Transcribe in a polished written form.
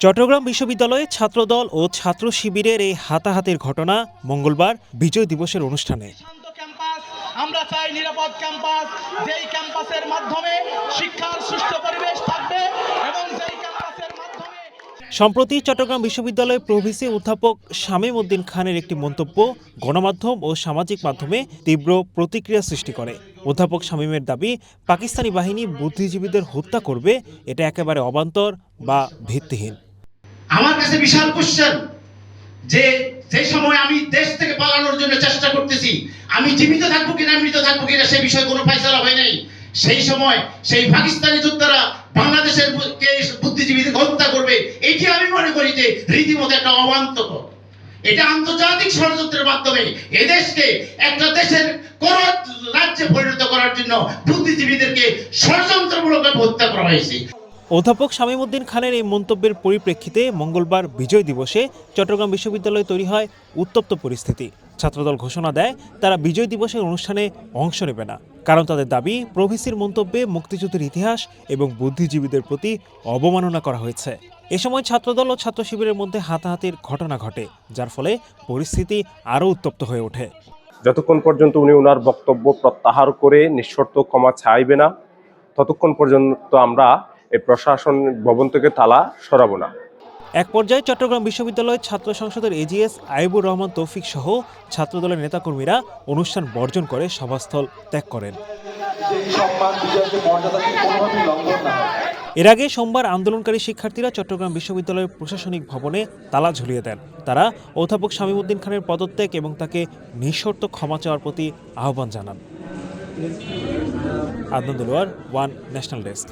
চট্টগ্রাম বিশ্ববিদ্যালয়ে ছাত্রদল ও ছাত্র শিবিরের এই হাতাহাতির ঘটনা মঙ্গলবার বিজয় দিবসের অনুষ্ঠানে। আমরা চাই নিরাপদ ক্যাম্পাস, যেই ক্যাম্পাসের মাধ্যমে শিক্ষার সুষ্ঠু পরিবেশ থাকবে এবং যেই ক্যাম্পাসের মাধ্যমে সম্প্রতি চট্টগ্রাম বিশ্ববিদ্যালয়ের প্রভিসি অধ্যাপক শামীম উদ্দিন খানের একটি মন্তব্য গণমাধ্যম ও সামাজিক মাধ্যমে তীব্র প্রতিক্রিয়া সৃষ্টি করে। অধ্যাপক শামীমের দাবি, পাকিস্তানি বাহিনী বুদ্ধিজীবীদের হত্যা করবে, এটা একেবারে অবান্তর বা ভিত্তিহীন। আমার কাছে বিশাল কোশ্চেন যে সময় আমি দেশ থেকে পালানোর জন্য চেষ্টা করতেছি, আমি জীবিত থাকবো কিনা মৃত থাকবো কিনা সে বিষয়ে কোনো ফয়সালা হয় নাই। সেই সময় সেই পাকিস্তানি যোদ্ধারা বাংলাদেশের বুদ্ধিজীবীদের হত্যা করবে, এটি আমি মনে করি যে রীতিমতো একটা অবান্তর। এটা আন্তর্জাতিক ষড়যন্ত্রের মাধ্যমে এদেশকে একটা দেশের কোন রাজ্যে পরিণত করার জন্য বুদ্ধিজীবীদেরকে ষড়যন্ত্রমূলকভাবে হত্যা করা হয়েছে। অধ্যাপক শামীম উদ্দিন খানের এই মন্তব্যের পরিপ্রেক্ষিতে মঙ্গলবার বিজয় দিবসে চট্টগ্রাম বিশ্ববিদ্যালয়ে তৈরি হয় উত্তপ্ত পরিস্থিতি। ছাত্রদল ঘোষণা দেয় তারা বিজয় দিবসের অনুষ্ঠানে অংশ নেবে না, কারণ তাদের দাবি প্রভিসির মন্তব্যে মুক্তিযুদ্ধের ইতিহাস এবং বুদ্ধিজীবীদের প্রতি অবমাননা করা হয়েছে। এ সময় ছাত্রদল ও ছাত্র শিবিরের মধ্যে হাতাহাতির ঘটনা ঘটে, যার ফলে পরিস্থিতি আরও উত্তপ্ত হয়ে ওঠে। যতক্ষণ পর্যন্ত উনি ওনার বক্তব্য প্রত্যাহার করে নিঃশর্ত ক্ষমা চাইবে না, ততক্ষণ পর্যন্ত আমরা এই প্রশাসন ভবন থেকে তালা সরাবো না। এক পর্যায়ে চট্টগ্রাম বিশ্ববিদ্যালয়ের ছাত্র সংসদের এজিএস আইবুর রহমান তৌফিক সহ ছাত্রদলের নেতাকর্মীরা অনুষ্ঠান বর্জন করে সভাস্থল ত্যাগ করেন। এর আগে সোমবার আন্দোলনকারী শিক্ষার্থীরা চট্টগ্রাম বিশ্ববিদ্যালয়ের প্রশাসনিক ভবনে তালা ঝুলিয়ে দেন। তারা অধ্যাপক শামীম উদ্দিন খানের পদত্যাগ এবং তাকে নিঃশর্ত ক্ষমা চাওয়ার প্রতি আহ্বান জানান। Adnan Delwar, one national desk.